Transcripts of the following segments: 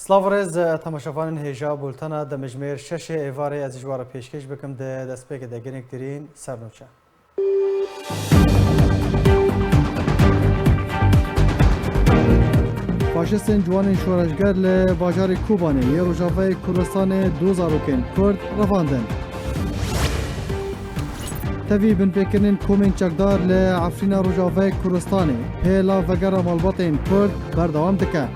سلاورز تماشاوان هیجا بولتنا د مجمیر شش ایواره از جوار پیشکش بکم د دسپیک د گنگ ترین سرنوچه فاشستین جوان شورشگر ل باجار کوبانه یه روجاوه کردستان 2000 کرد رواندن تفی بن بکرین کومین چکدار ل عفرین روجاوه کردستانه هیلا وگر مالباتین کرد بردوام دکه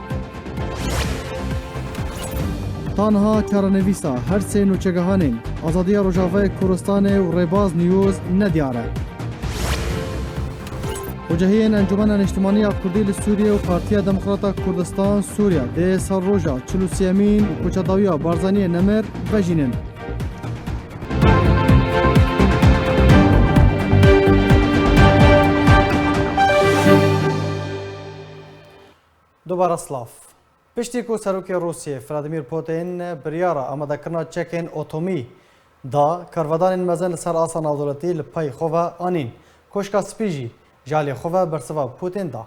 تانها چارنویسا هر سه نوچگهانین آزادی روجاوه کردستان و ریباز نیوز ندیاره وجهین انجمن اجتماعی کردی سوریه و پارتیا دموکراتا کردستان سوریه ده سر روجا چلوسیامین و کوچاداویا بارزانی نمر بجینن دوباره سلاف پشتی کو سروک روسیه ولادیمیر پوتین بریارا آماده کرنا چکین اتومی دا کارودان مزن سر آسان دولتی لپای خواه آنین کوشکا سپیجی جالی خواه برسوا پوتین دا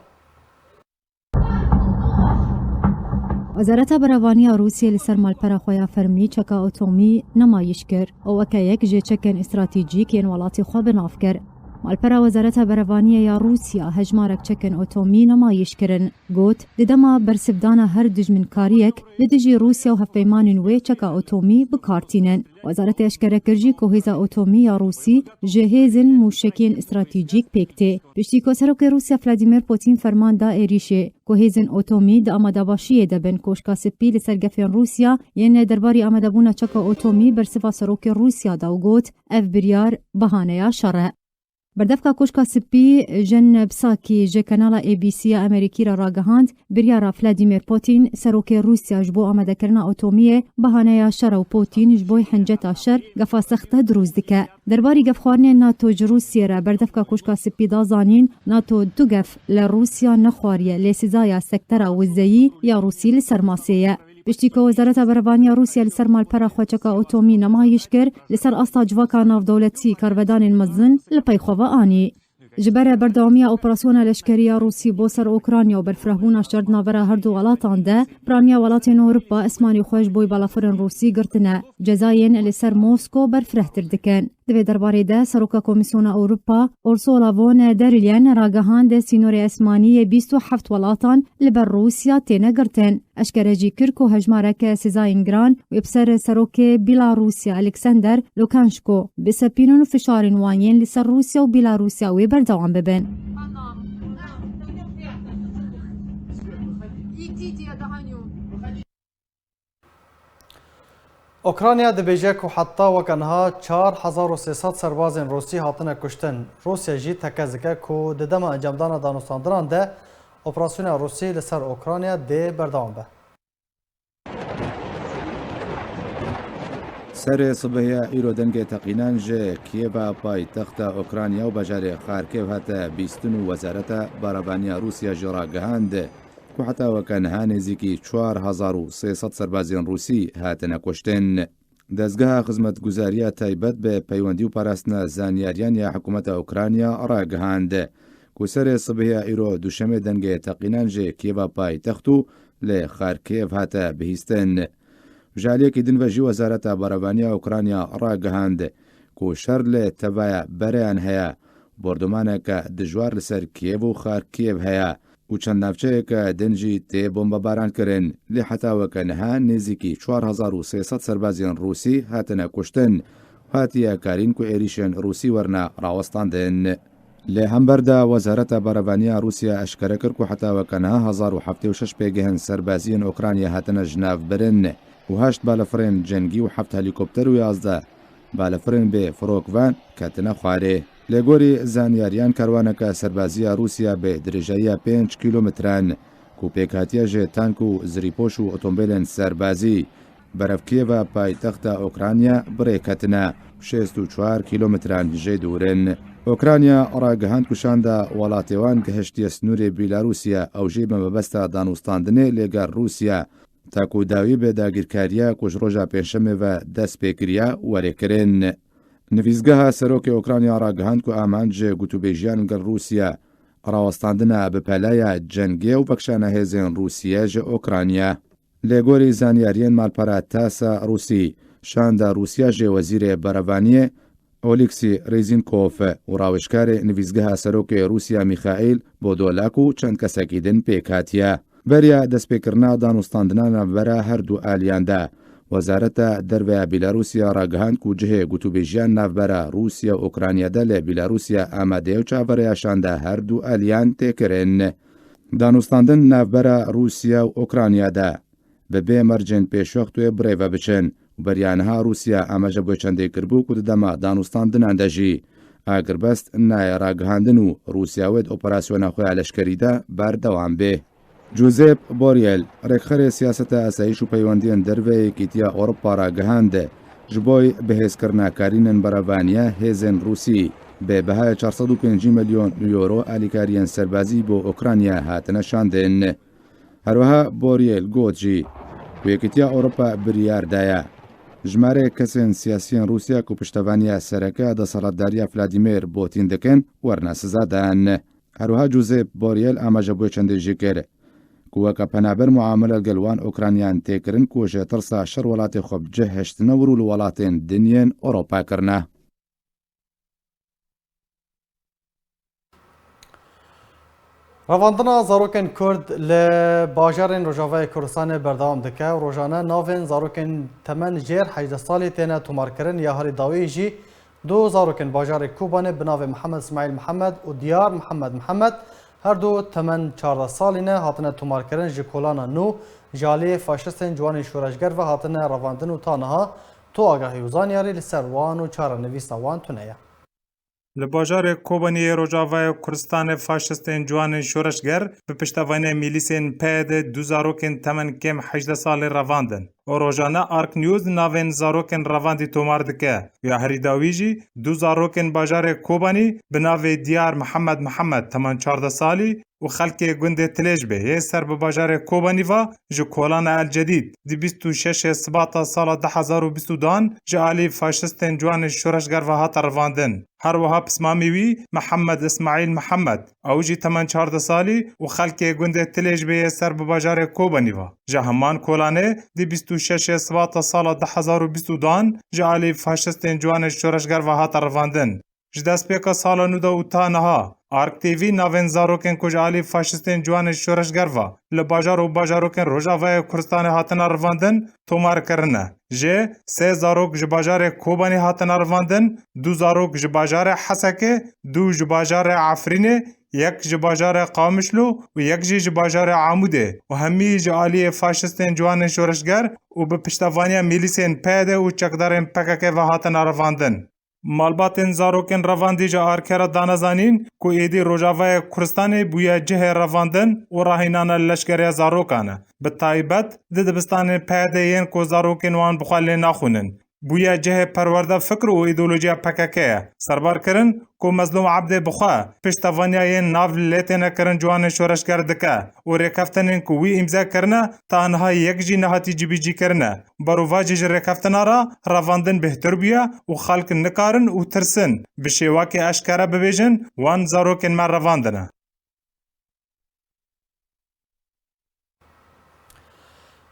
وزارت بروانی روسیه لسر مالپرا خویا فرمی چکا اتومی نمایش کر او وکا یک جه چکن استراتیجیک ین ولاتی خواه بناف کر مالپرا وزارت بروانی یا روسیا هجمارک چکن اتومی نمایش کرن گوت لدما برسبدان هر دجمن کاریک لدجی روسیا و هفپیمانین وی چکا اتومی بکارتینن وزارت اشکره کرجی کوهیزا اتومی یا روسی جهیزن موشکین استراتیجیک پیکته پشتی کو سروک روسیا ولادیمیر پوتین فرمان دا ایریشه کوهیزن اتومی دا آماده باشی دبن کوشکا سپی لسرگفین روسیا یعنی درباری آماده بونا چکا اتومی برسوا سروک روسیا دا و گوت اف بریار بهانه یا شرع بردفکا کوشکا سپی جن بساکی جه کانالا ای بی سی امریکی را راگهاند بریارا ولادیمیر پوتین سروک روسیا جبو آمده کرنا اتومیه بهانه یا شر و پوتین جبوی حنجتا شر گفا سخته دروز دکه درباری گفخوارنه ناتو جروسیه را بردفکا کوشکا سپی دازانین ناتو دو گف لروسیا نخواریه لسیزایا سکترا وزایی یا روسی لسرماسیه پشتی که وزارت بروانی روسیا لسر مالپرا خوچکا اتومی نمایش کر لسر استا جواکا ناف دولتی کارودان مزن لپای خواه آنی جبر بردوامی اپراسیون لشکری روسی بو سر اوکراینیا و برفرهبونا شرد ناورا هر دو ولاتان ده برانیا ولاتین اوروپا اسمانی خوش بوی بالافرن روسی گرتنه جزاین لسر موسکو برفرهتر دکن دوی درباره ده سروکا کمیسیون اوروپا اورسولا فون درلین راگهان ده سینور اسمانی 27 ولاتان لبر روسیا تینه گرتن اشکرجی کرکو هجمارک سزاین گران و بسر سروک بیلاروسیا الکسندر لوکانشکو بسپینون فشارن وانین لسر روسیا و بیلاروسیا و بردوام ببن اوکراینیا دبیجه که حتی وکنها 4300 سربازین روسی هاتنه کشتن روسیا جی تکزگه که ددم انجامدان دانستاندران ده اپراسیون روسی لسر اوکراینیا ده بردوام به سر صبحیه ایرو دنگ تقینان جه کیبا پای تخت اوکراینیا و بجار خارکیو هاته بیستن وزارت باربانی روسیا جرا گهاند که حتی وکنها نزیکی 4300 سربازین روسی هاتنه کشتن دزگاه خدمت گزاریه تایبت به پیوندی و پاراستنا زانیاریان یا حکومت اوکراینیا را گهاند که سر صبحیه ایرو دوشمه دنگ تقینان جه کیبا پای تختو ل خارکیو هاته بهیستن جالیه که دن و جی وزارت باربانی اوکراینیا را گهاند که شر ل تبایا بریان هیا بردمانه که دجوار لسر کیو و خارکیو هیا و چند نفچه که دنجی تی بمب باران کرن لی حتی وکنها نزیکی 4300 سربازین روسی هاتنه کشتن هاتیه کارین که ایریشن روسی ورنه راوستاندن لی همبرده وزارت باربانی روسیا اشکره کرد که حتی وکنها 1076 پیگهن سربازین اوکراینیا هاتنه جناف برن و 8 بالفرین جنگی و 7 هلیکوپتر و 11 بالفرین به فروکوان کتنه خواره لگوری زانیاریان کاروانکا سربازی روسیا به درجه 5 کیلومتران کو پیکاتیا جه تانک و زریپوش و اتومبیلن سربازی برفکیه و پایتخت اوکراینیا بریکتنه 64 کیلومتران جه دورن اوکراینیا راگهاند کشانده ولاتیوان که هشتی سنور بیلاروسیا او جیب مبسته دانوستاندنه لگر روسیا تاکو داوی به داگیرکاریا کش روژا پنجشنبه و دست پیکریا وری کرن نویزگاه سروک اوکراینیا راگهاند که آمانج گوتوبیجیان گر روسیا راوستاندنه به پلای جنگی و بکشانه هزین روسیه جه اوکراینیا لێگۆری زانیاریên مالپەرە تاسا رووسی شاندا رووسیا ژێ وەزیرê بەرەڤانiyê ئۆلیکسی ڕێزینکۆف و ڕاوێژکارê نویزگەها سەرۆکê رووسیا میخائیل بۆدۆلاک و چەند کەسێکی din پێکهاتیە بەریە دەستپێکردنا دانوستاندنا ناوبەرە هەردوو ئالیاندا وەزارەتە دەربەیە بیلاروسیا ڕاگەهاند و جهێ گوتوبێژیان ناوبەرە رووسیا و ئوکرانیادا لە بیلاروسیا ئامادەیە و چاوەڕێیەشاندا هەردوو ئالیان تێکرێن دانوستاندن ناوبەرە رووسیا و ئوکرانیادا بەبێ مەرجێن پێشوەختوێ برێڤە بچن و بەریانها رووسیا ئاماژە بۆ چەندێک کردبوو و دەما دانوستاندنان دەژی ئاگربەست نایە ڕاگەهاندن و رووسیاوێت ئۆپەراسیۆنە خۆیان لەشکەریدا بەردەوام بێ جوزێپ بۆریێل ڕێکخەرێ سیاسەتە ئاسایش و پەیوەندیان دەربەیەکی تیا ئۆڕۆپا ڕاگەهاند ji بۆی بەهێزکردناکارینن بەرەڤانیە هێزên رووسی بێ بەهای 450 ملیۆن یۆرۆ ئالیکاریان سەربازی بۆ ئۆکرانیا هاتنە شاندن هەروەها بۆریێل گۆتجی وەکیتیا ئۆڕۆپا بریاردایە ژمارە کەسێن سیاسیان رووسیا و پشتەوانیە سەرەکە دەسەڵاتداریە ڤلادیمیر پوتین دەکەن وەرنە سزادان هەروەها جوزێپ بۆریێل ئاماژە بۆی چەندێژی کرد کووەکە پەنابەر معاملە گەلوان ئۆکرانیان تێکردن کۆژێ ترسا شەر وڵاتی خۆ بجە هێشتنە ورول وڵاتێن دنیێن ئۆڕۆپاکردە ڕەواندنا زارۆکên Kurd li bajarên Rojavayê Kurdistanê berdewam dike û rojane navên zarokên temen jêr 18 salî têne tomarkirin ya herî dawiyê jî du zarokên bajarê Kobanê bi navê Mihemed İsmaîl Mihemed û Diyar Mihemed Mihemed her du temen 14 salî ne hatine tomarkirin ji kolana nû ji aliyê faşistên ciwanên şoreşger ve hatine revandin û taniha tu agahî û zanyarî li ser wan û çarenivîsa wan tune ye. Li bajarê Kobaniyê Rojavayê Kurdistanê faşistên ciwanên şoreşger bi piştevaniya mîlîsên PYD du zarokên temen kêm 18 salî revandin. O rojane Ark News navên zarokên revandî tomar dike. Ya herî dawî jî du zarokên bajarê Kobanî bi navê Diyar Mihemed Mihemed temen 14 salî û xelkê gundê Tilêjbê yê ser bi bajarê Kobanî ve ji kolana El-Cedîd di 26 Sibata sala 2022 ji alî faşistên ciwanên şoreşger ve hat revandin. Her wiha pismamî wî Mihemed İsmaîl Mihemed ew jî temen 14 salî û xelkê gundê Tilêjbê yê ser bi bajarê Kobanî ve. Ji heman kolanê di 26 Sibata sala 2022 ji alî faşistên ciwanên şoreşger ve hat revandin. Ji destpêka sala nû de û ta niha Ark TV navên zarokên ku ji alî faşistên ciwanên şoreşger ve li bajar û bajarokên Rojavayê Kurdistanê hatine revandin tomarkirine. Jê sê zarok ji bajarê Kobanî hatine revandin, du zarok ji bajarê Hesekê, du ji bajarê Efrînê, yek ji bajarê Qamişlo û yek jî ji bajarê Amûdê û hemî ji aliyê faşistên ciwanên şoreşger û bi piştevaniya mîlîsên PYD û çekdarên PKK ve hatine revandin. Malbatên zarokên revandî ji arkera danezanîn ku êdî Rojavayê Kurdistanê bûye cihê revandin û rahînana leşkeriya zarokan e. Bi taybet di dibistanên PYD yên ku zarokên wan bixwe lê naxwînin. Bûye cihê perwerde fikr û îdeolojiya PKK ye. Serbar kirin ku Mezlûm Ebdê bixwe piştevaniya yên nav lê têne kirin ciwanên şoreşger dike û rêkeftinên ku wî îmza kirine ta niha yek jî nehatî cibîcî kirine. Barovacî ji rêkeftina re revandin bêhtir bûye û xelk nikarin û tirsin bi şêwakê eşkere bibêjin wan zarokên me revandine.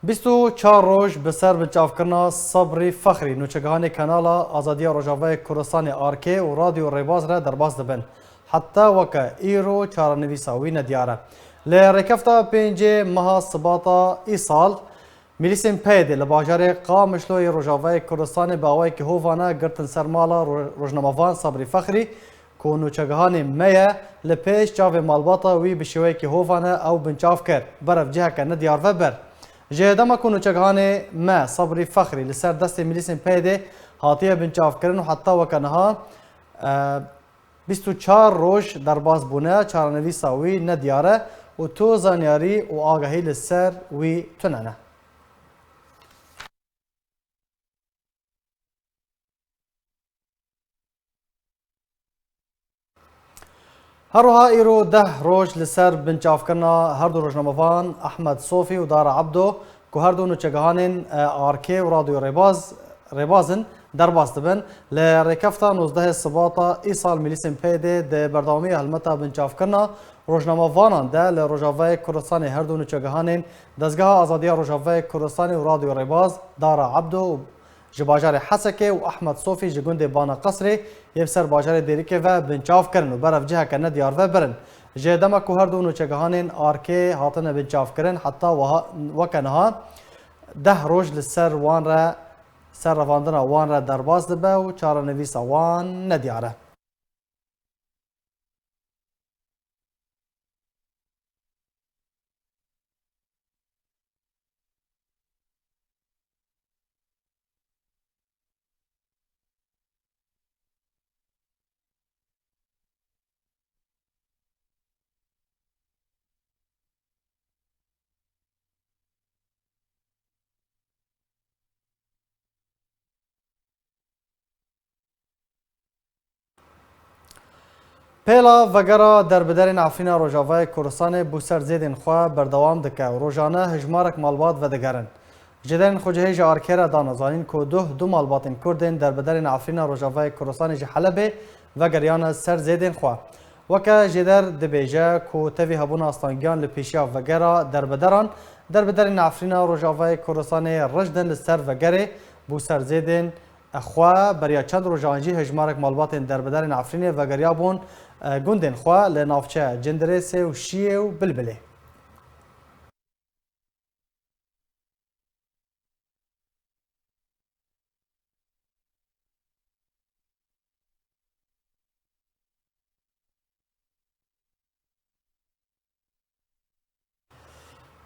بیستو چهار روز به سر بچافکرنا صبری فخری نوچگهانی کانالا آزادی روجاوای کردستان آرکی و رادیو ریباز را درباز دبن حتی وکا ایرو چارنویساوی ندیاره لرکفتا پنج ماه سباتا ای سال میلیسین پیده لباجار قامشلوی روجاوای کردستان با اوی که هوانا گرتن سرمالا روجناموان صبری فخری که نوچگهانی میه لپیش چاو مالباتا وی بشوی که هوانا او بنچاف کرد برف جهه که ندیار و بر جهدما کنو چگهانه ما صبری فخری لسر دست میلیسین پیده هاتیه بنچاف کردن و حتی وکنها 24 روز در باز بونه چارنویسا وی ندیاره و تو زانیاری و آگاهی لسر وی تننه هروها ایرو 10 روز لسر بنچاف کرنا هر دو روزنامه‌وان احمد صوفی و دارا عبدو که هر دو نوچگهانین آرکی و رادیو ریبازن درباس دبن لرکفتا 19 سباتا ایسال میلیسن پیده ده بردامی هلمتا بنچاف کرنا روزنامه وانان ده لروجاوای کردستان هر دو نچگهانین دزگاه آزادی روجاوای کردستان و رادیو ریباز دارا عبدو جباجار حسکه و احمد صوفی جگوند بانا قصری یبسر باجار دیریکه و بنچاف کرن و برف جهه کنه دیار و برن جدما کو هر دو نچگهانین آرکه هاتن بنچاف کرن حتی وکنها 10 روز لسر وان را سر رواندنا وان را درباز دبه و چارنویس وان ندیاره. پیلا وگرا در بدرین عفرین روجاوای کردستان بوسر زیدین خواه بردوام دکه و روزانه هجمارک مالبات و دگرن. جدرین خوجهیج آرکیره دانازانین که دو مالباتین کردین در بدرین عفرین روجاوای کردستان جحلبه وگریان سر زیدین خواه. وکه جدر دبیجه که توی هبون آستانگیان لپیشیا وگرا در بدرین عفرین روجاوای کردستان رجدن لسر وگره بوسر زیدین خواه بریا چند روزانجی هجمارک مالباتین در بدرین عفرین وگریا بون گوندن خواه لنافچه جندرس و شیه و بلبله.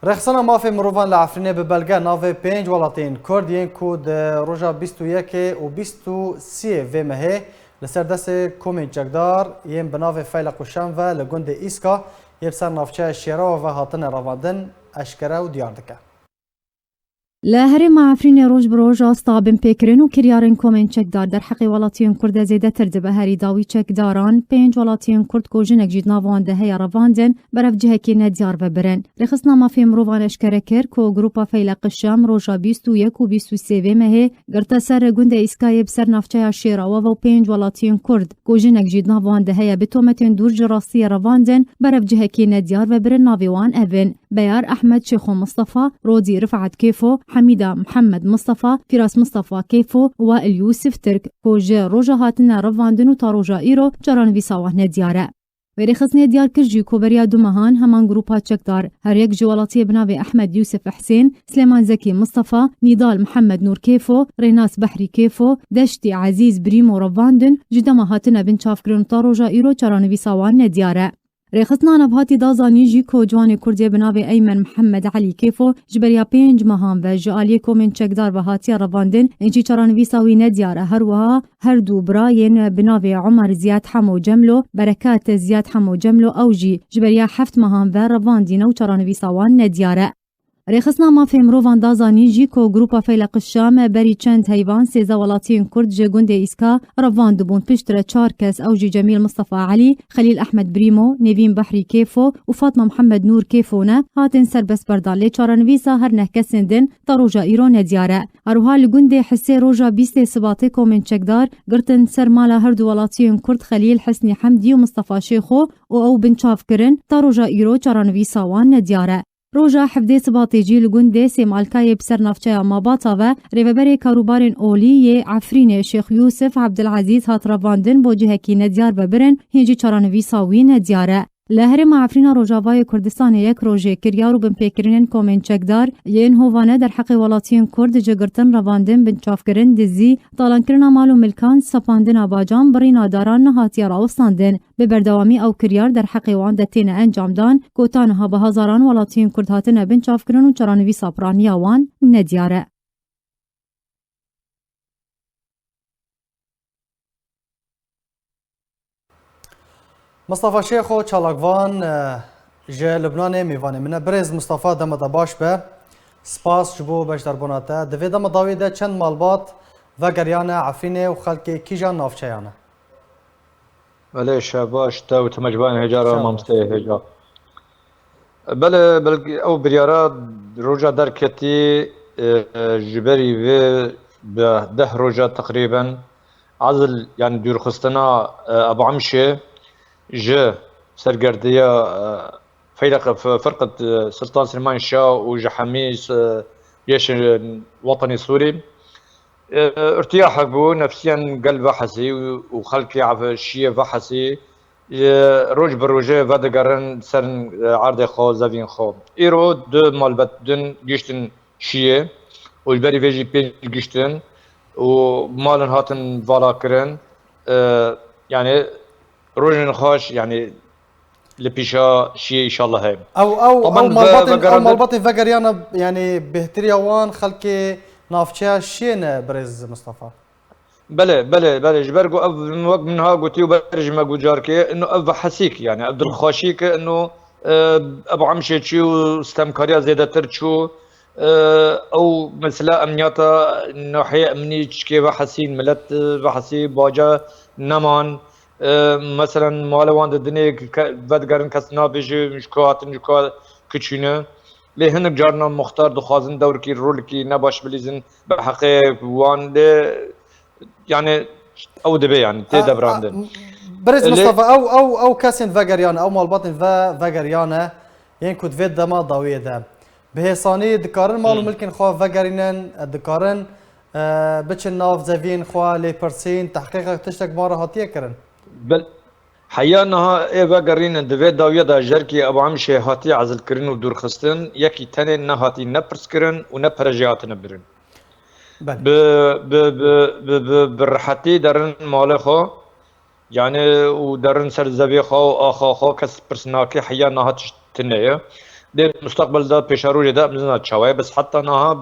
رخصنا مافی مروان لعفرینه به بلگه ناو 5 ولاتین کردین کود روژا 21 و 23 و مهه لسر دست کومین چکدار یم بناو فیل قشم و لگوند ایسکا یبسر نافچه شیرا و هاتن رواندن اشکره و دیار دکه. لهري مع عفرين روج بروج أصطابن بيكرين وكريارن كومين چكدار در حقي ولاتيون كرد زيده تردبه هري داوي چكداران بينج ولاتيون كرد كوجنك جيد نافوان ده هيا رواندن برف جهكي نديار وبرن رخصنا ما في مروفان اشكره كر كو جروبا فيلق الشام روجا 21 و 23 مهه گرتا سر گوند اسكاي بسر نافچه شيرا و بينج ولاتيون كرد كوجنك جيد نافوان ده هيا بتومتين دور جراسي رواندن برف جهكي نديار وبرن نافيوان أفن بيار أحمد شيخو مصطفى رودي رفعت كيفو حميدة محمد مصطفى فراس مصطفى كيفو واليوسف ترك كوجي روجا هاتنا رفاندن و تاروجا إيرو جران بيساوه ندياره ورخص نديار كرجي كوبريا دومهان همان جروبا چكدار هر يك جوالاتي بناوي أحمد يوسف حسين سليمان زكي مصطفى نضال محمد نور كيفو ريناس بحري كيفو دشتي عزيز بريمو رفاندن جدما هاتنا بن چافكرن تاروجا إيرو جران بيساوه ندياره رخصنا نبهاتي دازاني جي كو جواني كردي بناوي أيمن محمد علي كيفو جبريا بينج مهام و جالي كومن چكدار وهاتيا رواندن انجي چران ويساوي ندياره هروها هر دو براين بناوي عمر زياد حمو جملو بركات زياد حمو جملو أوجي جبريا حفت مهام و رواندين و چران ويساوان ندياره رخصنا ما في مروفان دازاني جي كو جروبا فيلق الشام بري چند هيوان سيزا ولاتين كرد جگوند إسكا رفان دبون پشتر چاركس أوجي جميل مصطفى علي خليل أحمد بريمو نيفين بحري كيفو وفاطمة محمد نور كيفونا هاتن سربس بردان لي چارنويسا هر نهكسندن تروجا إيرو ندياره اروها لگوند حسي روجا 20 سباتي كومن چكدار گرتن سر مالا هر دو ولاتين كرد خليل حسني حمدي ومصطفى شيخو او بنچاف کرن تروجا إيرو چارنويسا وان ندياره روجا حفدي سباطي جي لگوند سيمالكاي بسر نافچه ماباتا و ريببري كاروبارن اولي عفرين شيخ يوسف عبد العزيز هات رواندن بو جهكي نديار وبرن هنجي چارانويساوي ندياره لهرم عفرين روجاوای کردستان یک روژه کریارو بن پیکرینن کومن چکدار ین هوانه در حق ولاتین کرد جگرتن رواندن بن چافکرن دزی طالانکرنا مالو ملکان سپاندن آباجان برینا داران نهاتی راوستاندن به بردوامی او کریار در حق وان دتین انجام دان کوتانها به هزاران ولاتین کرد هاتن بن چافکرن و چرانوی ساپرانیا وان ندیاره مصطفى شيخو چالاگوان جه لبنان میوانه منه برز مصطفى دمدا باش به سپاس جبو بشدربوناته دوی دمداوی ده چند مالبات و گریان عفرینه و خلق کیجان نافچهانه بله شباش تا و تمجبان هجاره مامسته هجا بله او بریارا روجا درکتی جبری و به روجا تقريبا عزل يعني دور خستنا ابو عمشه ج سرقرديه فرقه سلطان سليمان الشاه وجحميس جيش الوطني السوري ارتياحك بو نفسيا قلب بحثي وخلقي عف الشيء بحثي روج بروجه فدقرن سرن عرض خو زفين خو ايرو دو مالبت دن جيشتن شيء والبري فيجي بين جيشتن ومالن هاتن فالا كرن يعني روجن خاش يعني لبيشا شيء ان شاء الله هاي او مالباطن فقريانا يعني بهتريا وان خلكي نافشا شين برز مصطفى بله جبرقو اف وقت منها قلتي وبرج ما جاركي انه اف حسيك يعني عبد الخاشيك انه ابو عمشي تشو استمكاريا زيادة ترشو او مثلا امنياتا ناحية امني تشكي بحسين ملت بحسي باجا نمان مثلا مالوان الدنيا بدقرن كسنا بيجي مشكوات كتشينه لي هنك جارنا مختار دخوازن دور كي رول كي نباش بليزن بحقيق وان يعني او دبي يعني تي دبراندن برز مصطفى او كاسين فاجريانا او مالباطن فاجريانا يعني كنت فيد دما ضويه دام بهيصاني دكارن مالو ملكن خوا فاجرينن دكارن بتشن ناف زافين خوا لي برسين تحقيقك تشتك مره هاتيه كرن بل حيانها اي فاجرين دفي داويه دا جركي ابو عمشي هاتي عزل كرن ودور خستن يكي تاني نهاتي نبرس كرن ونبرجيات نبرن ب ب ب بالرحتي درن مالخو يعني ودرن سر زبي خو اخو خو كس برسناكي حيا نها تنيه دي مستقبل ده بيشارو ده بزنا تشاوي بس حتى نها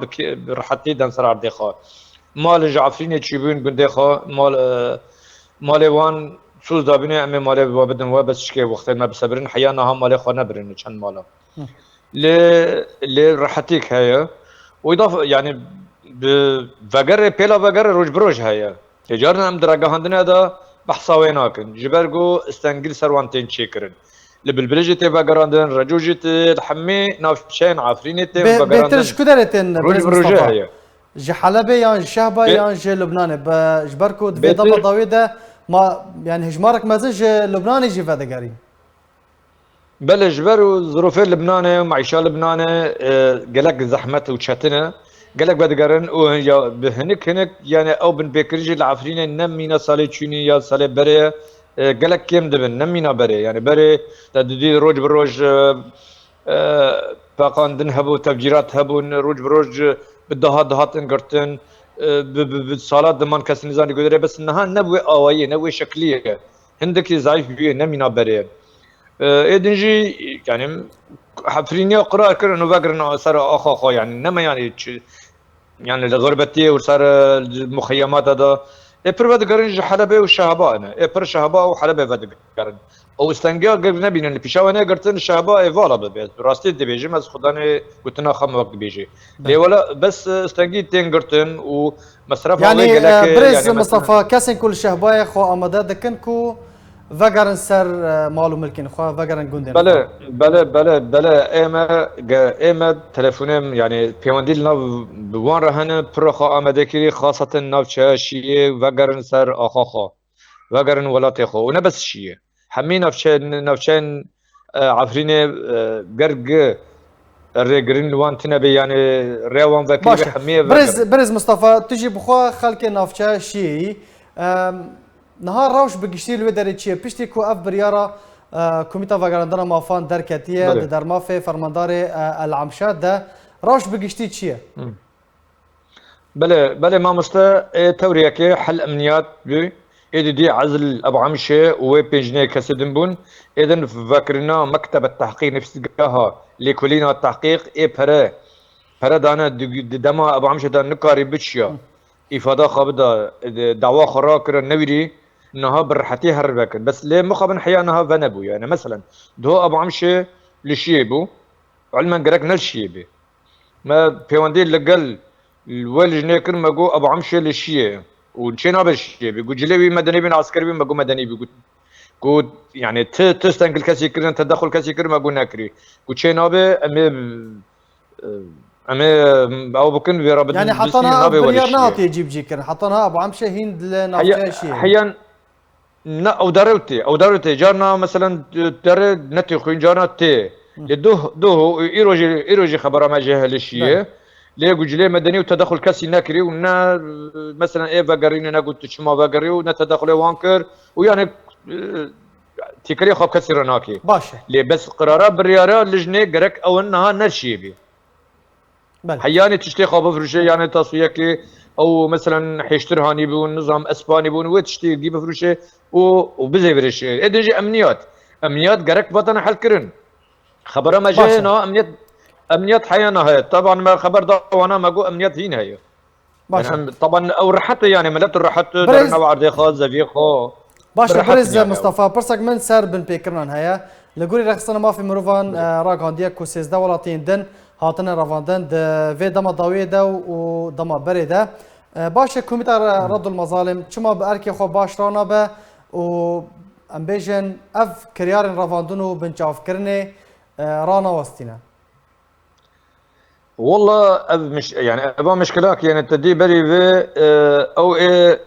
برحتي دن سر عردي خو مال جعفرين تشيبون قندي خو مال وان سوز دابني امي مال بابدن وبس شكي وقت ما بسبرن حيا نها مال خو نبرن كان مالا ل رحتيك هي واضافه يعني بفقر بيلا فقر روج بروج هيا تجارنا ام دراجة هندنا دا بحصاويناكن جبرجو استنجل سروانتين تشيكرن لبلبلجي تي فقراندن رجوجي تي الحمي نافشين عافريني تي فقراندن بيترش كدرتن روج بروج هيا جي حلبي يان شهبة يان جي لبنان بجبركو دفي ضل ضويدة ما يعني هجمارك مازج لبناني جي فدقاري بلا جبرو ظروفين لبناني ومعيشة لبناني قالك زحمة وشاتنا قالك بدقرن او بهنك يعني او بن بكرجي العفرين نمينا صالي تشوني يا صالي بري قالك كيم دبن نمينا بري يعني بري تدي روج بروج باقان دن هبو تفجيرات هبو روج بروج بالدهات انقرتن بالصالات دمان كاس نزان يقدر بس انها نبوي اويه نبوي شكليه عندك ضعيف بيه نمينا بري ادنجي يعني حفريني قرار كر انه فاكر انه صار اخو يعني انما يعني الغربتي وصار المخيمات هذا ابر بدقرن حلبة والشهباء انا ابر شهباء وحلبة بدقرن او استنجا قبل نبينا اللي بيشاو انا قرتن الشهباء ايفالا ببيت راستي دي بيجي مز خداني قلتنا خم وقت بيجي لي ولا بس استنجي تين قرتن ومصرف يعني بريز يعني مصطفى كاسن كل شهباء خو امداد دكنكو فاجرن سر مالو ملكين خو فاجرن جوندن بلا اما تليفونم يعني بيونديل ناف بوان رهن برخو امدكري خاصه ناف شيء فاجرن سر اخو فاجرن ولات خو ونبس شيء حمي نفشين عفريني قرق الريجرين لوان تنبي يعني ريوان فاكر حميه برز مصطفى تجي بخوا خلك نافشا شيء نهار روش بقشتي الودري تشي بيشتي كو اف بريارا كوميتا فاغراندنا مافان دركاتيه در مافي فرمانداري العمشات ده روش بقشتي تشي بله ما مستا توريك حل امنيات بي دي عزل ابو عمشه وبيجني كسدن بون اذن فاكرنا مكتب التحقيق نفس قاها لكلنا التحقيق برا دانا دما ابو عمشه دا نكاري بتشيا افاده خبدا دعوه خراكر نويري انها برحتي هربك بس ليه مخبن حيانها فنبو يعني مثلا دو ابو عمشه لشيبو علما قرك نلشيبي ما بيوندي لقل الولج نيكر ماجو ابو عمشه للشيه وشينا بالشيه بيقول جليبي مدني بين عسكري بين ماجو مدني بيقول قود يعني تستنقل كاسيكر تدخل كاسيكر ماجو ناكري قلت شينا به امي او بكون بيرابط يعني حطنا بريار ناطي يجيب جيكر حطنا ابو عمشه هند لنافيا شيء حيا نا او داروتي جارنا مثلا تر نتي خوين جارنا تي لدوه ايروجي خبره ما جهه الشيء ليه جلي مدني وتدخل كاسي ناكري ونا مثلا ايفا قرينا نقول تشما باقري ونا تدخل وانكر ويعني تكري خب كسر ناكي باشا ليه بس قرارات بريارة لجنة قرك او انها نرشيبي حياني تشتي خاب فروشي يعني تصفية او مثلا حيشترهاني بون نظام اسباني بون وتشتي جيب فروشي وبزي فرشي ادجي امنيات قرك بطن حل كرن خبره ما جاينا امنيات حيانا هي طبعا ما خبر ده وانا ما جو امنيات هنا هي يعني طبعا او رحت يعني ملت رحت درنا وعرضي خاص زي خو باشا برز يعني مصطفى برسك من سر بن بيكرنان هيا لقولي رخصنا ما في مروفان راغانديا كوسيز دا ولاتين دن هاتنا رافاندن في دما ضاويدا ودما بريدا باشا كوميتا رد المظالم شما باركي خو باش رانا به و امبيجن اف كريار رافاندنو بنشاف كرني رانا وستينا والله مش يعني ابا مشكلاك يعني تدي بري في او ايه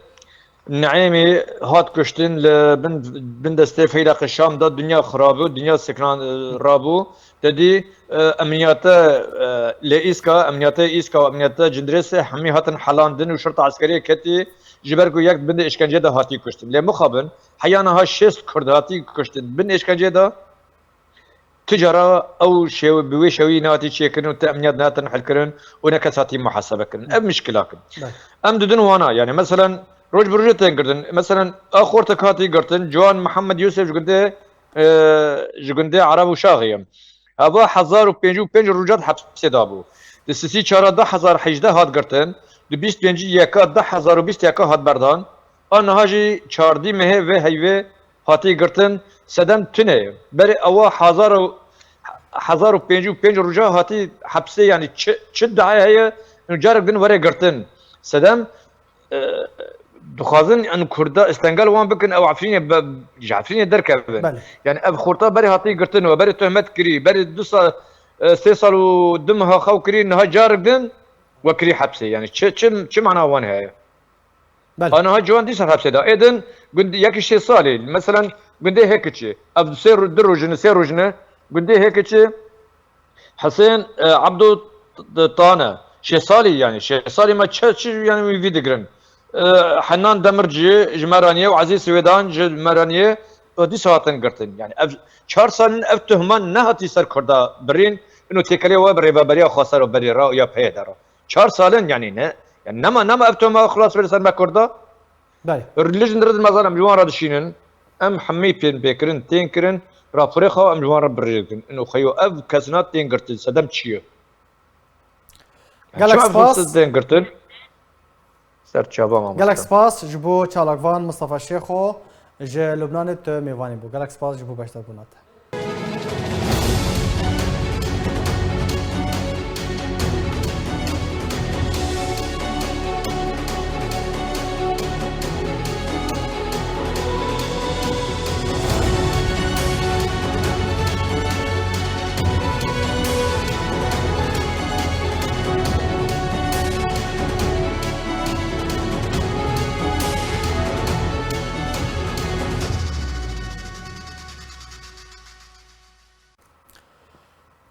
نعيمي هات كشتن لبن دستي في داخل الشام ده الدنيا خرابو الدنيا سكران رابو تدي امنياته لإيسكا امنياته إيسكا وامنياته جندرسه حمي هاتن حلاندن وشرطه عسكريه كتي جبركو يك بن اشكنجه ده هاتي كشتن ليه مخابن حيانا ها شيست كرد هاتي كشتن بن اشكنجه ده تجارة او شيء بوي شوي ناتي تشيكن وتامنيات ناتن حلكرن ونكساتي محاسبه كرن اب مشكلاكن ام ددن وانا يعني مثلا روج بروجيتين قردن مثلا اخورتك هاتي قرتن جوان محمد يوسف جوندي عرب وشاغيم ابا حزار وبينجو بينج روجات حبس دابو دسيسي چارا 10000 حجده هات قرتن دو 25 يكا 10000 و 20 يكا هات بردان انا هاجي چاردي مه و هيوه هاتي قرتن سدم تنه بري اوا حزار وبينجو بينج روجا هاتي حبسه يعني چد دعايه هي انه جارك دن وري قرتن سدم دخازن ان كردا استنقال وان بكن او عفرين دركبن يعني اب خورتا بري هاتي قرتن وبري تهمت كري بري دوسا سيصل ودمها خو كري انها جارك دن وكري حبسه يعني چ معنى وان هي انا ها جوان دي حبسه دا اذن قد ياك شيء صالي مثلا قد هيك شيء اب سير دروجن سيروجن قد هيك شيء حسين عبدو طانه شيء صالي يعني شيء صالي ما يعني في دقرن حنان دمرجي جمرانيه وعزيز سويدان جمرانيه ودي ساعتن قرتن يعني 4 سال اف تهمان نهتي سر كردا برين انه تكلي وبري بري خسر وبري را يا بيدر 4 سال يعني نه يعني نما اف تهما خلاص بري سر ما كردا باي الريليجن رد المظالم جوان راد شينن ام حمي بين بكرن تينكرن رافريخا ام جوان رب بريكن انه خيو اف كسنات تينكرتن سدم تشيو جالكس باس تينكرتن جالكس باس جبو چالاکوان مصطفى شیخو ج لبنان تو میوانی بو جالکس باس جبو باشتر بوناته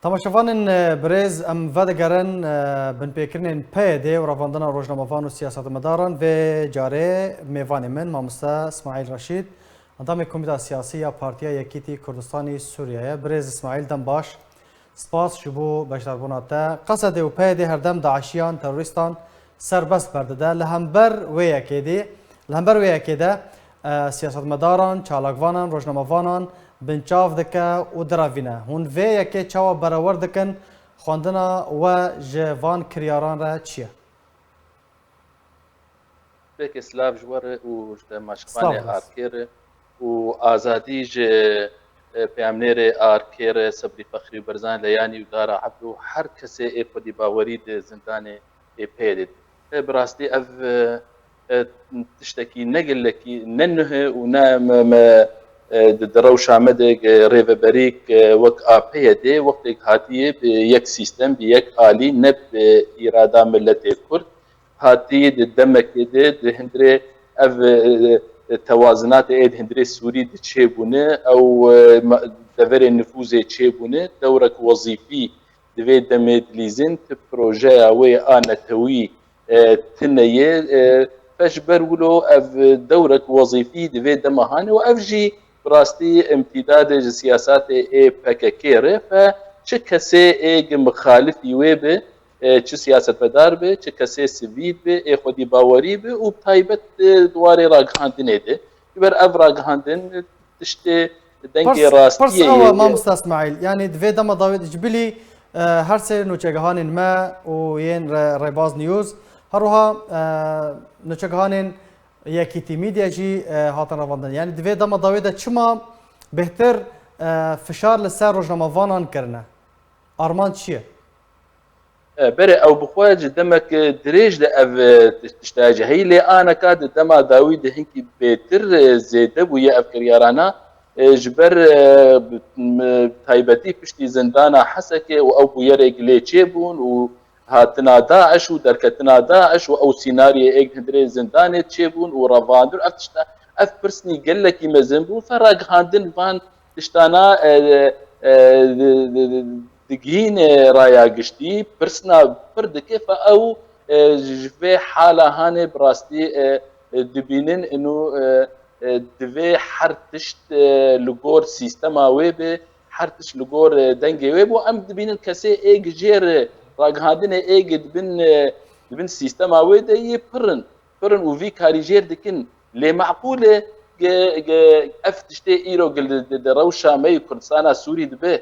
تماشاوان برز ام ودگرن بن پیکرین پیده و رواندن روزنامه‌وان و سیاستمداران و جاره میوان من مامستا اسماعیل رشید اندام کمیته سیاسی پارتیا یکیتی کردستانی سوریه برز اسماعیل دم باش سپاس شبو بشتربوناته قصد و پیده هر دم داعشیان تروریستان سربست برده لهمبر و یکیده سیاستمداران چالاکوانان روزنامه‌وانان بنچاف دکه و دراوینه هون وی یکی چاوا برآورد دکن خواندنا و جوان کریاران را چیه؟ بك سلاف جوار و مشقان آرکر و آزادی ج پیامنیر آرکر صبری فخری برزان لیانی و دارا عبدو هر کسی ای پدی باورید زندان ای پیدید براستی اف تشتكي نقل لك ننه ونام دروشا مدك ريفبريك وك ابي دي وقت هاتيه بيك سيستم بيك الي نب اراده ملت الكرد هاتي دمك دي هندري اف توازنات ايد هندري سوري تشيبونه او دفر النفوذ تشيبونه دورك وظيفي دفي دمد ليزن بروجي وي انا توي تنيه فاجبر ولو اف دورك وظيفي دفي دمهاني وافجي براستي امتداد سياسات اي بككيره فچ کسی اي مخالف يوبه چه سیاست مدار به چه کسی سوید به ای خودی باوری به و تایبت دواره راگهاندنه ده بر اف راگهاندن تشته دنگی راستیه پرس اوا ما مستسماعیل يعني دفي دما داوود جبلي هر سر نوچگهان ما و ين ريباز نيوز هروها نوچگهان يكيتي ميديا جي هاتن رواندن يعني دفي دما داوود چما بهتر فشار لسر روزنامه‌وانان کرنه ارمان چیه؟ بره او بخواج دمك دريج لاف تشتاج هي لي انا كاد دما داوود هنكي بيتر زيده ويا افكر يارانا جبر تايبتي بشتي زندانا حسكه او بيرق لي تشيبون و هاتنا داعش ودركتنا داعش او سيناريو ايك هندري زندانه تشيبون ورافاندر افتشتا اف برسني قال لك مزنبو فراغ هاندن فان تشتانا دقين رايا قشتي برسنا برد كيف او جفي حالة هاني براستي دبينين انه دفي حرتشت لغور سيستما ويبي حرتش لغور دنجي ويبو ام دبينين كسي ايج جير راق هادين ايج دبين سيستما ويدي برن وفي كاري جير دكين لي معقولة افتشتي ايرو قل دروشا مي كردستانا سوري دبي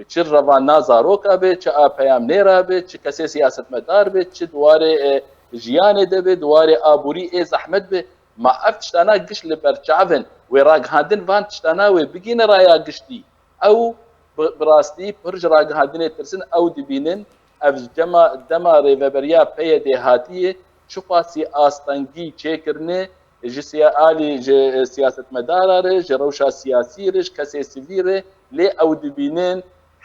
چه روانا زاروکا به چه پیام نیرا به چه کسی سیاست مدار به چه دواره جیان ده به دواره آبوری ای زحمت به ما افتشتانا قش لبرچاون و راگ هاندن وان تشتانا و بگین رایا قشتی او براستی پرج راگ هاندن ترسن او دبینن افز دما ریوبریا پی دهاتیه چپاسی آستانگی چیکرنه جسیا آلی سیاست مداره جروشا سیاسی رش کسی سویره لی او دبینن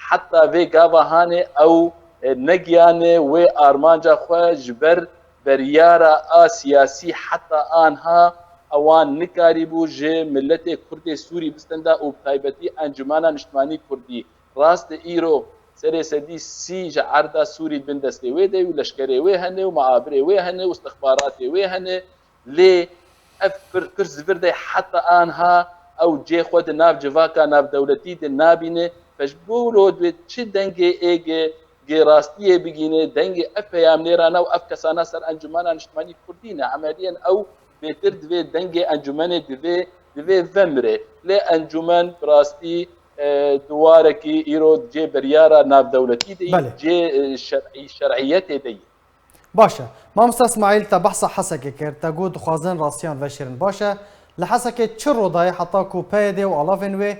حتى في قابهاني او نقياني و ارمانجا خو جبر بريارة سياسي حتى انها اوان نكاريبو جي ملتي كردي سوري بستندا او بتايبتي انجمانا نشتماني كردي راست ايرو سري سدي سي جعردا سوري بندستي ويدي ولشكري ويهني ومعابري ويهني واستخباراتي ويهني لي افر كرز فردي حتى انها او جي خود ناف جواكا ناف دولتي دي نابينه فجبولو دوی چه دنگی ایگ راستیه بگینه دنگی اف پیام نیرانا و اف کسانا سر انجمن اجتماعی کردینه عملیاً او بهتر دوی دنگی انجمن دوی ومره لی انجمن براستی دوارکی ایرو جه بریارا ناف دولتی دی جه شرعیت دی باشه ما مستسماعیل تا بحث حسکه کرد تا گود خوازن راسیان وشرن باشه لحسکه چه رو دای حتی کو پیده و علافن و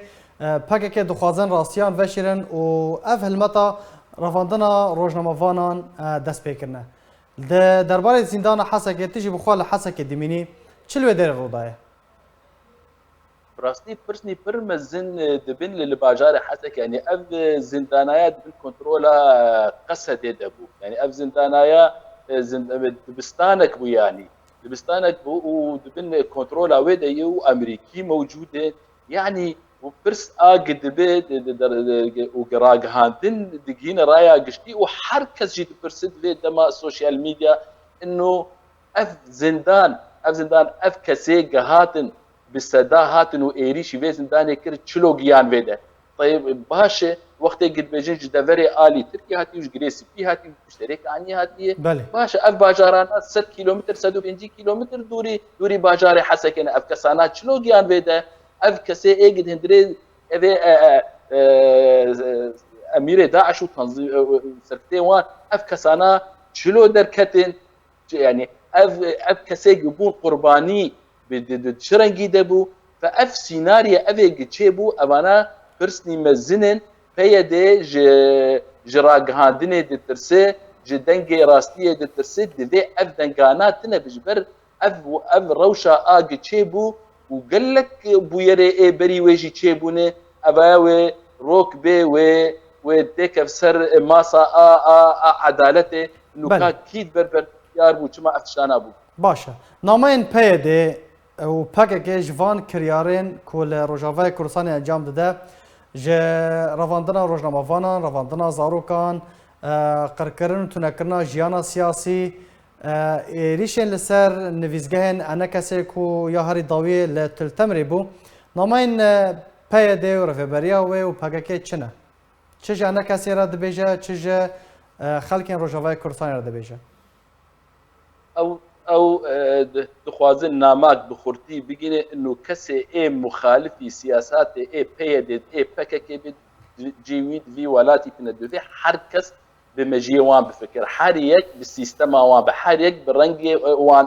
پاکه دخوازن راسیان وشرن و اف هلمتا رفاندنا روزنامه‌وانان دست پیکرنه درباره زندان حسکه تیجی بخوال حسکه دیمینی چلو در رودایه براستی پرسنی پرمزن دبن للباجار حسکه يعني اف زندانايات بالكنترولا قصه دبو يعني اف زندانايا دبستانك بو يعني دبستانك بو ودبن كنترولا ويدي وامريكي موجوده يعني وبرس اجد بيت وقراق هاندن دقينا رايا قشتي وحركز جيت برسد في دما السوشيال ميديا انه اف زندان اف كسي هاتن بالسدا هاتن وايريشي في زندان كر تشلو جيان فيدا طيب باشا وقت قد بيجين جدافري الي تركي هاتي وش جريسي في هاتي مشترك عني هاتي باشا اف باجارانا 6 كيلومتر 7 كيلومتر دوري باجاري حسكن اف كسانات تشلو جيان فيدا اف كسي ايجد هندري اذا امير داعش وتنظيم سرتيوان اف كسانا شلو دركتن يعني اف كسي يبون قرباني بشرنجي دبو فاف سيناريو افي جيبو امانا برسني مزنن فيدي جراغ هاندني دترسي جدنجي راستيه دترسي دي اف دنگانات تنبجبر اف روشا اج جيبو وقال لك بويري بري ويجي تشيبونه اباوي روك بي وتيك سر ماسا عدالته انه بله. كيد بربر يار بو چما افتشانا بو باشه نامین پیده و پکه جوان کریارین کل روجاوای کورسانی انجام داده جه رواندنا روزنامه‌وانان رواندنا زاروکان قرکرن تونکرنا جیانا سیاسی ریشن لسر نویزگهن انا کسی کو یا هری داوی لتلتمری بو نامین پیده و رفبریا و پکه چنه چه انا کسی را دبیجه چه خلکن روجاوای کورسانی را دبیجه او دخوازن ناماك بخورتي بقينا انه كسي اي مخالفي سياسات اي بيدد اي بكك جيويد في ولاتي تندو في حركس بمجيه وان بفكر حريك بالسيستم وان بحريك بالرنجي وان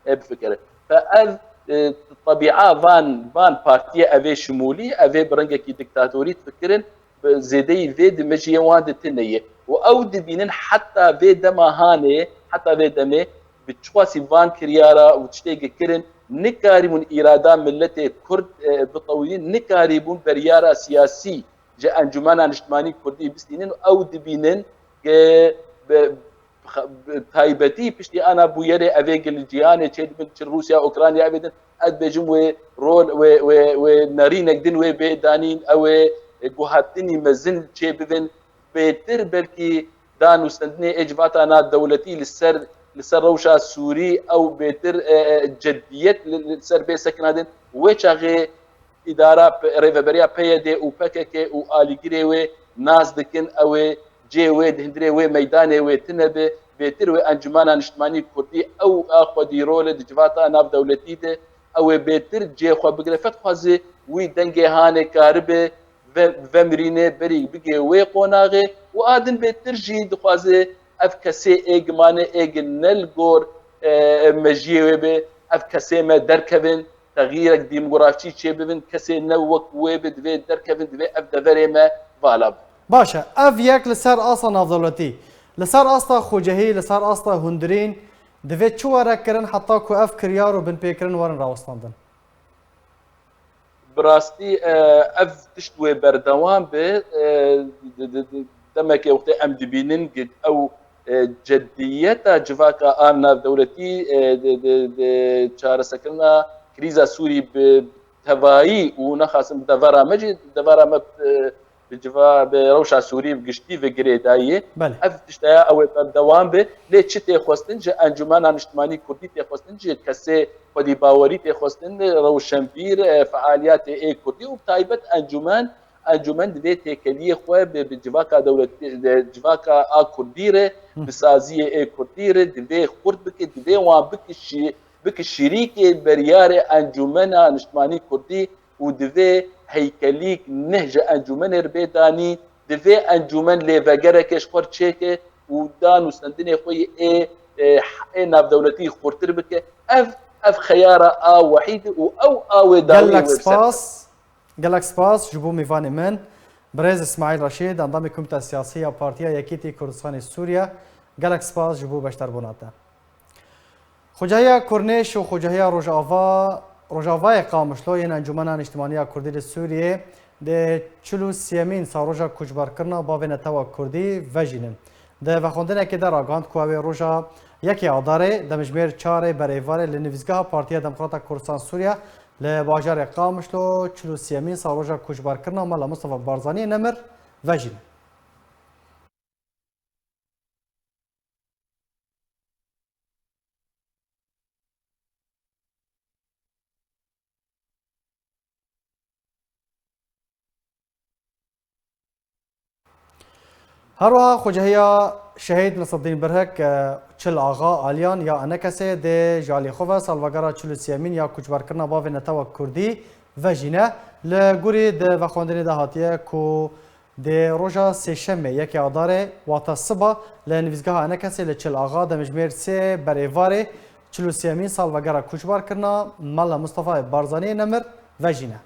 بفكر فاذ الطبيعه فان بارتيه افي شمولي افي برنجي ديكتاتوري تفكرن زيدي في دمجيه وان دتنيه واود بينن حتى في دمهانه حتى في دمه بتشواسي فان كريارا وتشتيق كرن نكاري من إرادة ملة كرد بطويلين نكاري بون بريارة سياسي جاء أنجمانا نجتماني كردي بستينين أو دبينين تايبتي بشتي أنا بويري أفيق الجياني تشيد من روسيا أوكرانيا أبدا أدبجم ورول ونارينك دين وبيدانين أو قوهاتني مزن تشيبين بيتر بلكي دانو سندني إجفاتنا دولتي لسر روشا سوري او بيتر جديت لسر بي سكنادن وچاغي اداره ريفبريا بيدي او بكك او اليغري و ناس دكن او جي و هندري و ميدان و تنبه بيتر و انجمانا نجتماني كردي او اخو دي رول دجفاتا ناف دولتي ده او بيتر جي خو بغرفت خوازي وي دنگي هانه كاربه ومرينه بري بيجي و قوناغي وادن بيتر جي دخوازي اف کسی اگمانه اگنل گور مجیه به اف کسی ما درکبن تغییر دیموگرافی چه ببین کسی نوک و بدوی درکبن دوی اف دفره ما والاب باشه اف یک لسر اصلا نافذولتی لسر اصلا خوجهی لسر اصلا هندرین دوی چو رکرن حتی کو اف کریارو بن پیکرن ورن راوستاندن براستی اف تشتوی بردوام به دمك وقت ام دبينن قد او جديتها جفاكا آمنا دولتي چار سكرنا كريزا سوري بتفاي ونخاصم دفارا مجد دفارا مب بجفا بروشا سوري بقشتي في قريداية اف تشتايا او دوام به ليه تشتي خوستن جا انجمان انجتماني كردي تخوستن جا كسي ودي باوري تخوستن روشنبير فعاليات اي كردي وبتايبت انجمن دوی تکلیه خو به جواکا دولت جواکا کردیره بسازیه ای کردیره دوی خرد بک دوی وان بک شریک بریار انجمن نشتمانی کردی و دوی هیکلیک نهج انجمن ربیدانی دوی انجمن لیوگرکش خور چیکه و دانو سندنه خوی ای ناف دولتی خورتر بک اف خيارة وحيد او داوي قالك سباس جبو ميفاني من بريز اسماعيل رشيد انضم كوميتة السياسية بارتيا يكيتي كردستان سوريا قالك سباس جبو بشتر بوناتا خجايا كورنيش وخجايا روجافا قامشلو ين انجمنا اجتماعية كردي سوريا ده چلو سيمين ساروجا كوچبار کرنا باوين توا كردي وجينن ده وخوندن که در آگاند کوه روجا یکی آداره دمجمیر چاره برایواره لنویزگاه پارتیا دموکراتا کردستان سوریا لباجار قامشلو چلو سیمین ساروجا کوچبار کرنا مالا مصطفى بارزانی نمر وجین هروها خوجهیا شهید نصرالدین برهک چل آغا آلیان یا انکسه ده جالی خواه سالوگارا چلو سیمین یا کوچبار کرنا باوی نتاوا کردی و جینه لگوری ده وخواندنی ده هاتیه که ده روژا سیشمه یکی آداره واتا صبا لنویزگاه انکسه لچل آغا ده مجمیر سه بریواره چلو سیمین سالوگارا کوچبار کرنا مالا مصطفى بارزانی نمر و جینه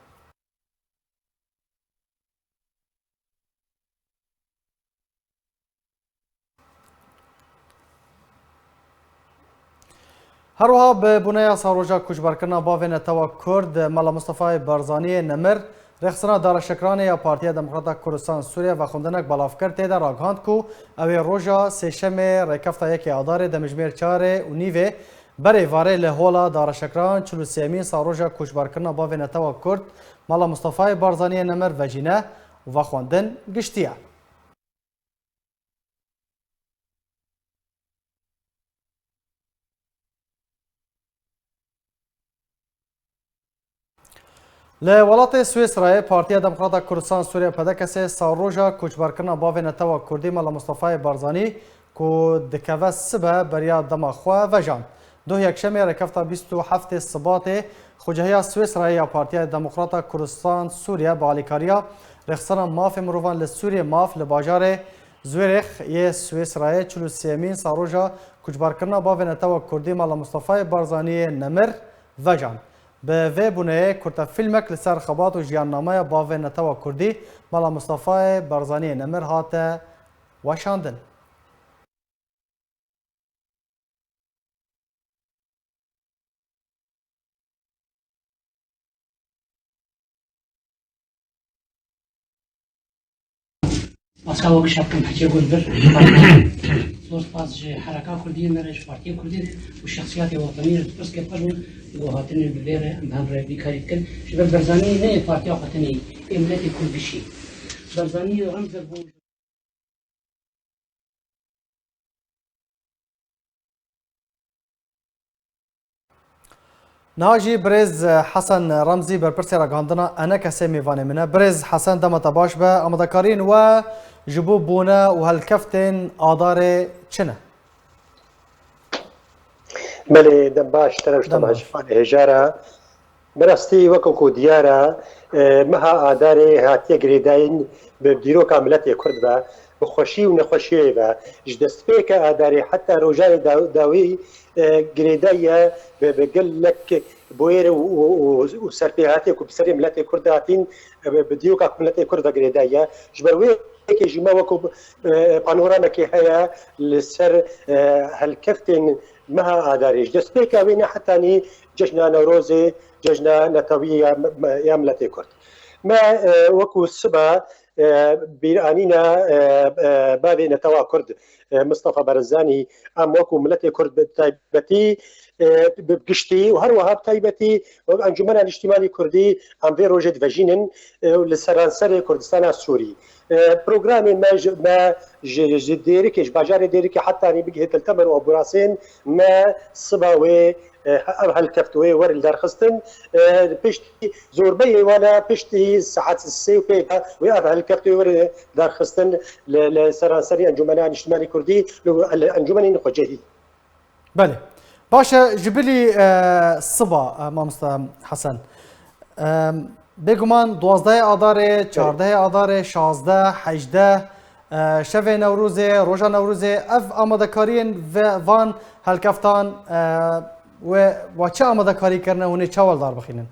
هروها ببنایا ساروجا کوچبرکرنا باوین توا کرد ملا مصطفی بارزانی نمر رخصنا دار شکرانی یا پارتیا دموکرات کردستان سوریه و خوندنک بلافکر تیدا راگهاند کو اوی روژا سیشم ریکفتا یکی آدار دمجمیر چاره و نیوه بری واره لهولا دار شکران چلو سیمین ساروجا کوچبرکرنا باوین توا کرد ملا مصطفی بارزانی نمر وجینه و خوندن گشتیه. لولات سویسرا پارتیا دموکرات کردستان سوریه پدکسه ساروجا کوچبرکرنا باوین توا کردی ملا مصطفی بارزانی کو دکوه سبه بریا دماخوا وجان دو یکشنبه رکفتا 27 صبات خوجهیا سویسرا یا پارتیا دموکرات کردستان سوریه با الیکاریا رخصنا ماف مروان لسوریه ماف لباجار زوریخ یه سویسرا چلو سیمین ساروجا کوچبرکرنا باوین توا کردی ملا مصطفی بارزانی نمر وجان به وی بونه کرتا فیلمک لسر خبات و جیاننامه باوه نتوا کردی مالا مصطفی بارزانی نمر هاته وشاندن. مساوق شابكم حكي قلبر صوت باز حركة كردية مرج بارتية كردية والشخصيات الوطنية بس كيف قالوا قواتنا بالبيرة مهم ربي كاريكن شباب برزاني نه بارتية وطنية إملتي كل بشيء برزاني رمز البوج ناجی برز حسن رمزی برپرسی راگاندنا انا کسی میوانه منه برز حسن دمت باش به آمدکارین و جبو بونه و هالکفتین آدار چنه؟ بله دم باش ترش دم هجفان هجاره براستی وکو دیاره مها آداره هاتیه گریداین به دیرو کاملت کرد با بخوشی و نخوشی با جدست پیک آداره حتی روجان داوی گریدایه بقول لك بوير وسربيهاتي وبسري ملاتي كرداتين بديوكا ملاتي كردا غريدايا جبروي كي جما وكو بانوراما كي هيا لسر هالكفتين مها اداريج دسبيكا وين حتى ني جشنا نوروزي جشنا نتويا يا ملاتي كرد ما وكو السبا بيرانينا بابي نتوا كرد مصطفى برزاني ام وكو ملتي كرد بتايبتي بقشتي وهروها بتايبتي انجمن الاجتماعي كردي ام في روجيت فاجينن لسرانسر كردستان السوري بروجرام ما جديرك باجار ديرك حتى اني بقيت التمر وبراسين ما صباوي هالكفتوي ور الدرخستن بشتي زوربي وانا بشتي ساعات السي وبيها ويا هالكفتوي ور درخستن لسرانسري انجمن الاجتماعي كردي انجمن خوجهي بله باشه جبلي صبا مامستا حسن بگمان 12 آذار 14 آذار 16 18 شب نوروز روزا نوروز اف آماده‌کارین وان هلکفتان و چه آماده‌کاری کردن و چه دار بخینن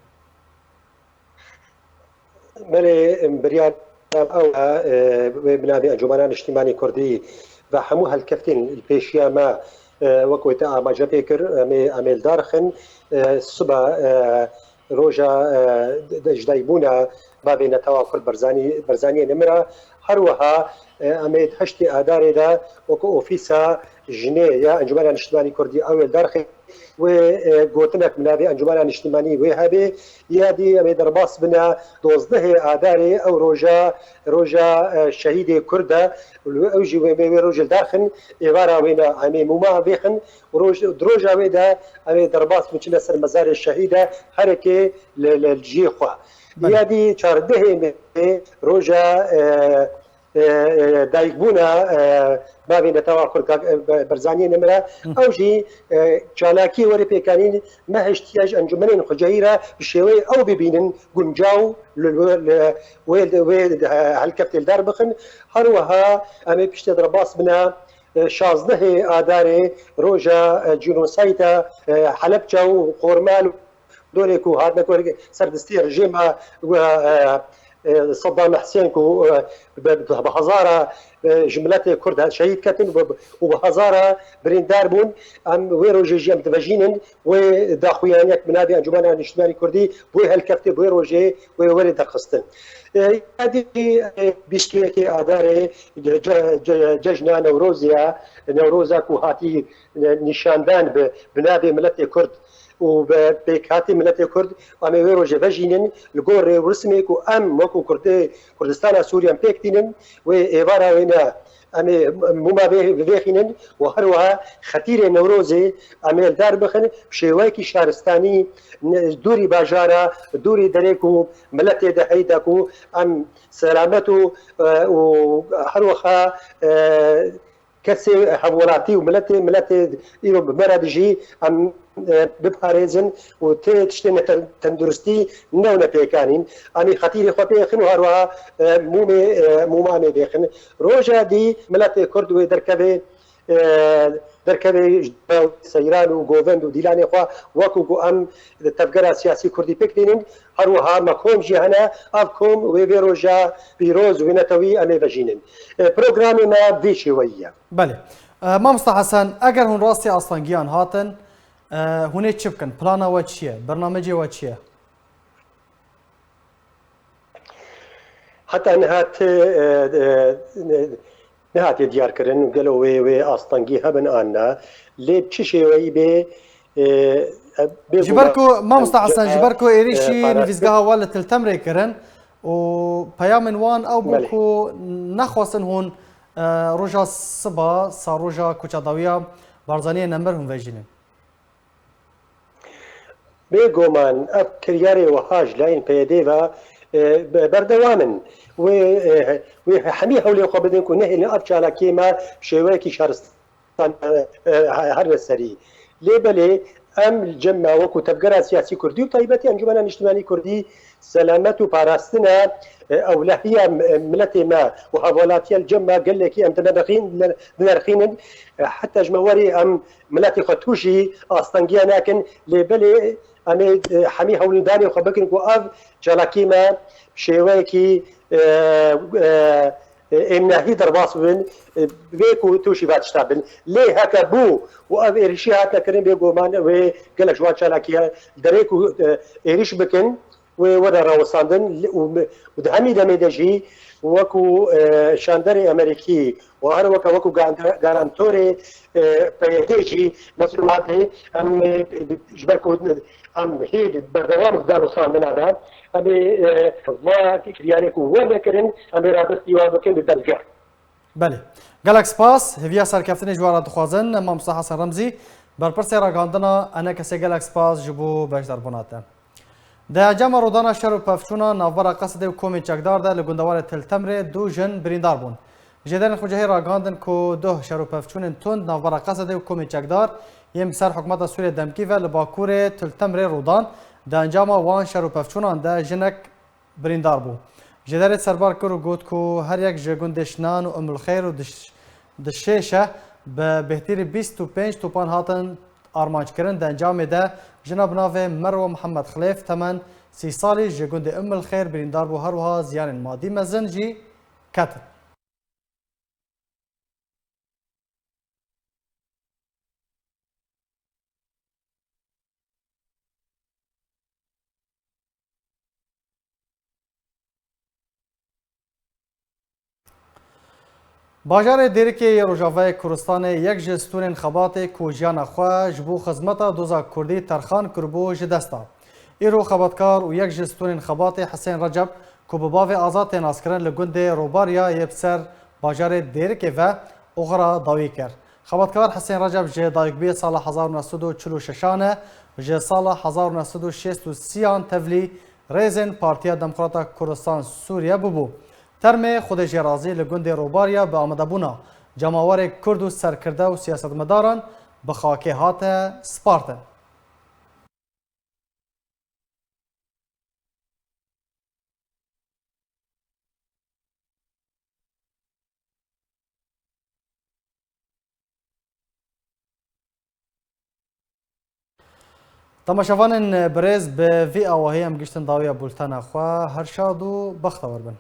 بله بریان او بنادي انجمن الاجتماعي كردي و همو هالكفتين البيشيا ما وكويتا ما جابيكر اميل دارخن صبا روجا جدايبونا بابي نتوا كل برزاني نمرة هروها اميد هشتي اداري دا وكو اوفيسا جنيه يا انجمن الاجتماعي كردي اول دارخن وقوتنك من هذه انجمن الاجتماعي وهابي يادي اميد رباص بنا 12 اداري او روجا شهيد كرده اوجي روج داخل عباره وينا امي مما بيخن وروج دروجا ويدا اميد رباص من سر مزار الشهيده حركه للجيخوا يادي چارده روجا دايقبونا بابي نتوا برزاني نمرة اوجي چالاكي وري بيكانين ما احتياج انجمنين خجيره بشوي او ببينن گنجاو ويل هالكبتل داربخن هروها امي بيشتي درباس بنا 16 آداري روجا جنوسايتا حلبجا وقورمال دوليكو هادنا سردستي رجيمها صدام حسين كو بهزاره جملات كرد شهيد كتن وبهزارة بريندار بون ام ويروجي جيم تفاجينن وداخويانيك بنادي انجمن الاجتماعي الكردي بوي هالكفته بوي روجي وورد خستن هذه بيشتكي اداري ججنا نوروزا كوهاتي نشاندان بنادي ملت كرد وبكاتي ملت كرد ام ويروجي فاجينن الجور رسمي ام وكو كردستان سوريا بيكتينن وإبارة وينا أمي مما بيخينن وهروها خطير نوروزي أمي الدار بخن بشيواكي شارستاني دوري باجارة دوري دريكو ملتي دهيدكو أم سلامتو وهروها كسي حولاتي وملتي إيرو بمرادجي أم بباريزن وتشتين تندرستي نونا بيكانين أمي خطيري خو بيخن وهروها مومامي بيخن روجا دي ملتي كردوي دركبي سيران وغوفند وديلاني خوا وكو ام تفكر سياسي كردي بيكتينين هروها مكوم جهنا افكم وبيروجا بيروز ونتوي امي فاجينين بروجرامي ما فيشي ويا بله مامستا حسن اگر هون راستي اصلا گیان هاتن هونه چی بکن پلانا و چیه برنامجی و چیه حتى نهات ديار كرن قالوا وي اصطنقي هبن انا لي تشي وي بي جبركو ما مستحسن جبركو إيريشي نفيزقها ولا تلتمري كرن و بيامن وان أو بوكو نخوصن هون روجا صبا صار روجا كوشا ضويا بارزانية نمرهم فيجينين بيجو مان أب كرياري وهاج لاين بيديفا بردوامن وحمي حولي خبدين كونه اللي أبشر كيما شويكي شارستان هر السري ليبلي ام الجمع وكو تبقرا سياسي كردي وطيبتي انجمنا اجتماعي كردي سلامت وباراستنا اولهيه ملتي ما وحولاتي الجمع قال لك ام تنبخين نرخين حتى جمهوري ام ملتي خطوشي اصطنقيا لكن ليبلي ام حمي حول داني وخبكن كو اف جلاكيما شويكي امناهي درباس بن بيكو توشي بات شتابن ليه هكا بو واب اريشي هاتنا كريم بيقو مان وقال لك جوان شالاكي دريكو اريش بكن وودا راوساندن ودهمي دميدجي وكو شاندري امريكي وهر وكو غارانتوري بيديجي مسؤولاتي ام جبركو ام هيد بردوام داروسان من هذا ابي ما كريانيكو ولا كرن ابي رابطي وابكن بالدرجه بله گلک سپاس هویا سرکفتن جوارا دخوازن امام صح حسن رمزی برپرسی راگاندنا انا کسی گلک سپاس جبو بشدار بناته ده جمع رودانا شر و پفچونا نوبرا قصد و کومی چکدار ده لگندوار تلتمر دو جن بریندار بون جدن خوجهی راگاندن کو دو شر و پفچون تند نوبرا قصد و کومی چکدار یم سر حکومت سوریه دمکی و لباکور تلتمر رودان ده انجام وان شر و پفچونان ده جنک بریندار بو جدارت سربار کرو گوت کو هر یک جگوندشنان و ام الخیر و دشیشه به بهتری 25 توپان هاتن آرمانج کردن در انجام ده جناب ناو مروه محمد خلیف تمن 30 سالی جگوند ام الخیر بریندار بو هروها زیان مادی مزن جی کتن باجار دیرکی روجاوای کردستان یک جستون خبات کوجیان خوا جبو خدمت دوزا کردی ترخان کربو جدستا ایرو خباتکار و یک جستون خبات حسین رجب کو بباو آزاد ناسکرن لگند روباریا یبسر باجار دیرکی و اغرا داوی کرد خباتکار حسین رجب جه دایگبی سال 1946 جه سال 1963 تفلی ریزن پارتیا دموکراتا کردستان سوریه ببو ترم خود جرازی لگند روباریا به آمده بونا جماوار کرد و سرکرده و سیاستمداران به خاک هات سپارتن تماشاوان برز به وی آواهی هم گشتن داوی بولتن اخوا هر شاد و بختور بن